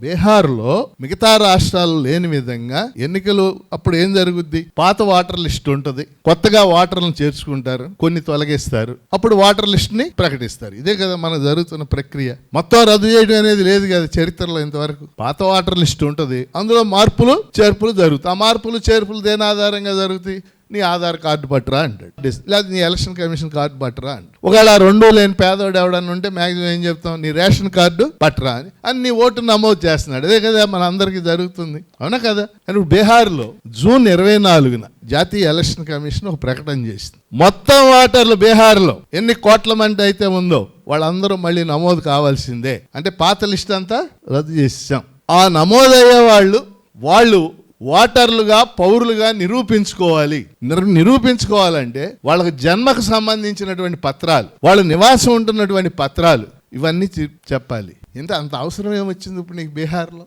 బీహార్లో మిగతా రాష్ట్రాలు లేని విధంగా ఎన్నికలు అప్పుడు ఏం జరుగుద్ది, పాత ఓటర్ లిస్ట్ ఉంటుంది, కొత్తగా ఓటర్లను చేర్చుకుంటారు, కొన్ని తొలగిస్తారు, అప్పుడు ఓటర్ లిస్ట్ ని ప్రకటిస్తారు. ఇదే కదా మనకు జరుగుతున్న ప్రక్రియ. మొత్తం రద్దు చేయడం అనేది లేదు కదా చరిత్రలో ఇంతవరకు. పాత ఓటర్ లిస్ట్ ఉంటుంది, అందులో మార్పులు చేర్పులు జరుగుతాయి. ఆ మార్పులు చేర్పులు దేని ఆధారంగా జరుగుతాయి? నీ ఆధార్ కార్డు పట్టరా అంటాడు, లేదా నీ ఎలక్షన్ కమిషన్ కార్డు పట్టరా అంటాడు. ఒకవేళ రెండూ లేని పేదవాడు ఎవడన్నా ఉంటే మ్యాక్సిమం ఏం చెప్తాం, నీ రేషన్ కార్డు పట్టరా అని నీ ఓటు నమోదు చేస్తున్నాడు. అదే కదా మన అందరికీ జరుగుతుంది, అవునా కదా? అని బీహార్లో జూన్ 24న జాతీయ ఎలక్షన్ కమిషన్ ఒక ప్రకటన చేసింది. మొత్తం ఓటర్లు బీహార్లో ఎన్ని కోట్ల మంది అయితే ఉందో వాళ్ళందరూ మళ్ళీ నమోదు కావాల్సిందే. అంటే పాత లిస్ట్ అంతా రద్దు చేసాం. ఆ నమోదయ్యే వాళ్ళు ఓటర్లుగా పౌరులుగా నిరూపించుకోవాలంటే వాళ్ళకి జన్మకు సంబంధించినటువంటి పత్రాలు, వాళ్ళు నివాసం ఉంటున్నటువంటి పత్రాలు, ఇవన్నీ చెప్పాలి. అంత అవసరం ఏమొచ్చింది ఇప్పుడు నీకు బీహార్లో?